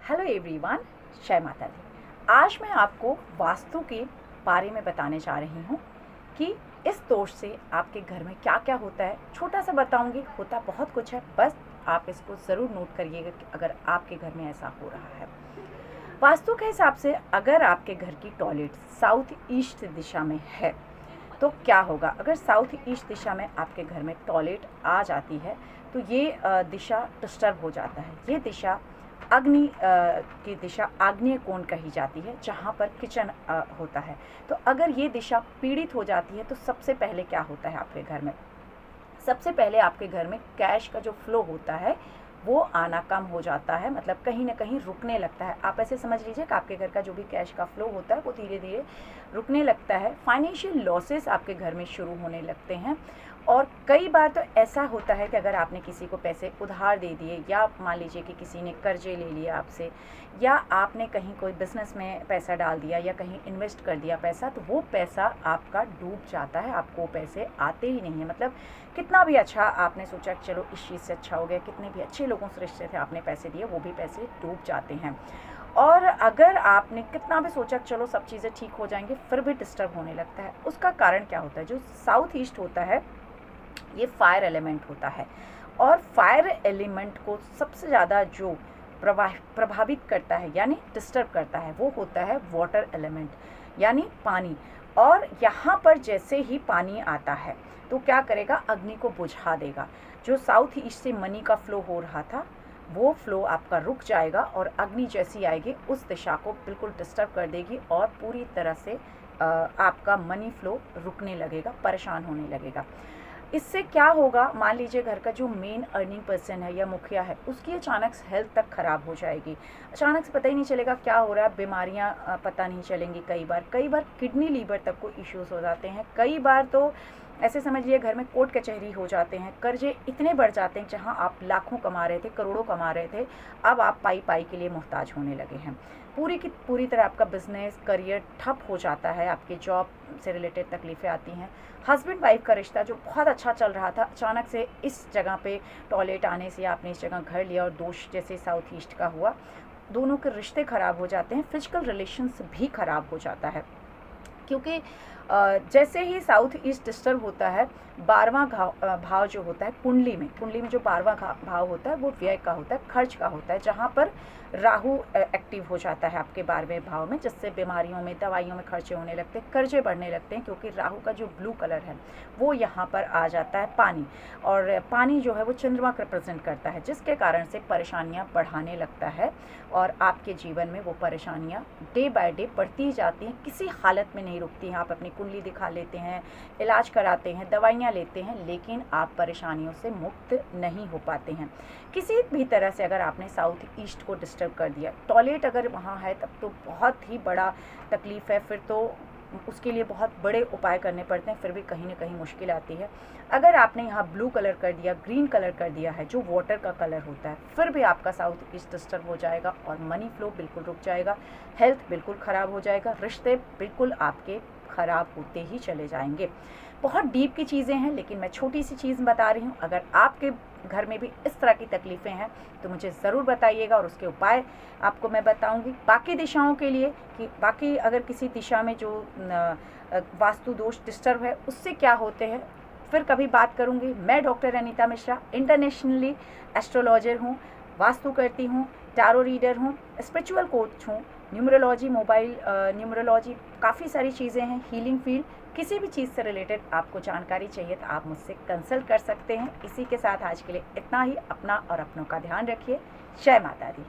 Hello everyone, जय माता दी। आज मैं आपको वास्तु के बारे में बताने जा रही हूँ कि इस दोष से आपके घर में क्या क्या होता है। छोटा सा बताऊंगी, होता बहुत कुछ है, बस आप इसको ज़रूर नोट करिएगा कि अगर आपके घर में ऐसा हो रहा है। वास्तु के हिसाब से अगर आपके घर की टॉयलेट साउथ ईस्ट दिशा में है तो क्या होगा। अगर साउथ ईस्ट दिशा में आपके घर में टॉयलेट आ जाती है तो ये दिशा डिस्टर्ब हो जाता है। ये दिशा अग्नि की दिशा आग्नेय कोण कही जाती है, जहाँ पर किचन होता है। तो अगर ये दिशा पीड़ित हो जाती है तो सबसे पहले क्या होता है आपके घर में, सबसे पहले आपके घर में कैश का जो फ्लो होता है वो आना कम हो जाता है, मतलब कहीं ना कहीं रुकने लगता है। आप ऐसे समझ लीजिए कि आपके घर का जो भी कैश का फ्लो होता है वो धीरे धीरे रुकने लगता है। फाइनेंशियल लॉसेस आपके घर में शुरू होने लगते हैं। और कई बार तो ऐसा होता है कि अगर आपने किसी को पैसे उधार दे दिए, या मान लीजिए कि किसी ने कर्जे ले लिया आपसे, या आपने कहीं कोई बिज़नेस में पैसा डाल दिया या कहीं इन्वेस्ट कर दिया पैसा, तो वो पैसा आपका डूब जाता है, आपको पैसे आते ही नहीं है। मतलब कितना भी अच्छा आपने सोचा कि चलो इस चीज़ से अच्छा हो गया, कितने भी अच्छे लोगों से रिश्ते थे, आपने पैसे दिए, वो भी पैसे डूब जाते हैं। और अगर आपने कितना भी सोचा चलो सब चीज़ें ठीक हो जाएंगे, फिर भी डिस्टर्ब होने लगता है। उसका कारण क्या होता है, जो साउथ ईस्ट होता है ये फायर एलिमेंट होता है, और फायर एलिमेंट को सबसे ज़्यादा जो प्रभावित करता है यानी डिस्टर्ब करता है वो होता है वाटर एलिमेंट यानी पानी। और यहाँ पर जैसे ही पानी आता है तो क्या करेगा, अग्नि को बुझा देगा। जो साउथ ईस्ट से मनी का फ्लो हो रहा था वो फ्लो आपका रुक जाएगा, और अग्नि जैसी आएगी उस दिशा को बिल्कुल डिस्टर्ब कर देगी, और पूरी तरह से आपका मनी फ्लो रुकने लगेगा, परेशान होने लगेगा। इससे क्या होगा, मान लीजिए घर का जो मेन अर्निंग पर्सन है या मुखिया है, उसकी अचानक से हेल्थ तक खराब हो जाएगी। अचानक से पता ही नहीं चलेगा क्या हो रहा है, बीमारियां पता नहीं चलेंगी। कई बार किडनी लीवर तक को इश्यूज हो जाते हैं। कई बार तो ऐसे समझ लिए घर में कोर्ट कचहरी हो जाते हैं। कर्जे इतने बढ़ जाते हैं, जहां आप लाखों कमा रहे थे, करोड़ों कमा रहे थे, अब आप पाई पाई के लिए मोहताज होने लगे हैं। पूरी की पूरी तरह आपका बिजनेस करियर ठप हो जाता है, आपके जॉब से रिलेटेड तकलीफ़ें आती हैं। हस्बैंड वाइफ का रिश्ता जो बहुत अच्छा चल रहा था, अचानक से इस जगह पे टॉयलेट आने से आपने इस जगह घर लिया और दोष जैसे साउथ ईस्ट का हुआ, दोनों के रिश्ते ख़राब हो जाते हैं। फिजिकल रिलेशंस भी ख़राब हो जाता है, क्योंकि जैसे ही साउथ ईस्ट डिस्टर्ब होता है, 12वां भाव जो होता है कुंडली में जो 12वां भाव होता है वो व्यय का होता है, खर्च का होता है, जहाँ पर राहु एक्टिव हो जाता है आपके 12वें भाव में, जिससे बीमारियों में, दवाइयों में खर्चे होने लगते हैं, कर्जे बढ़ने लगते हैं। क्योंकि राहु का जो ब्लू कलर है वो यहाँ पर आ जाता है पानी, और पानी जो है वो चंद्रमा को रिप्रेजेंट करता है, जिसके कारण से परेशानियाँ बढ़ाने लगता है, और आपके जीवन में वो परेशानियाँ डे बाय डे बढ़ती जाती हैं, किसी हालत में नहीं रुकती हैं। आप अपनी कुंडली दिखा लेते हैं, इलाज कराते हैं, दवाइयाँ लेते हैं, लेकिन आप परेशानियों से मुक्त नहीं हो पाते हैं किसी भी तरह से। अगर आपने साउथ ईस्ट को डिस्टर्ब कर दिया, टॉयलेट अगर वहाँ है, तब तो बहुत ही बड़ा तकलीफ़ है, फिर तो उसके लिए बहुत बड़े उपाय करने पड़ते हैं, फिर भी कहीं ना कहीं मुश्किल आती है। अगर आपने यहाँ ब्लू कलर कर दिया, ग्रीन कलर कर दिया है जो वाटर का कलर होता है, फिर भी आपका साउथ ईस्ट डिस्टर्ब हो जाएगा, और मनी फ्लो बिल्कुल रुक जाएगा, हेल्थ बिल्कुल ख़राब हो जाएगा, रिश्ते बिल्कुल आपके ख़राब होते ही चले जाएंगे। बहुत डीप की चीज़ें हैं, लेकिन मैं छोटी सी चीज़ बता रही हूँ। अगर आपके घर में भी इस तरह की तकलीफ़ें हैं तो मुझे ज़रूर बताइएगा, और उसके उपाय आपको मैं बताऊंगी। बाकी दिशाओं के लिए कि बाकी अगर किसी दिशा में जो वास्तु दोष डिस्टर्ब है उससे क्या होते हैं, फिर कभी बात करूंगी। मैं doctor Anita Mishra, internationally astrologer हूँ, वास्तु करती हूँ, टैरो रीडर हूँ, स्पिरिचुअल कोच हूँ, न्यूमरोलॉजी, मोबाइल न्यूमरोलॉजी, काफ़ी सारी चीज़ें हैं, हीलिंग फील्ड। किसी भी चीज़ से रिलेटेड आपको जानकारी चाहिए तो आप मुझसे कंसल्ट कर सकते हैं। इसी के साथ आज के लिए इतना ही। अपना और अपनों का ध्यान रखिए। जय माता दी।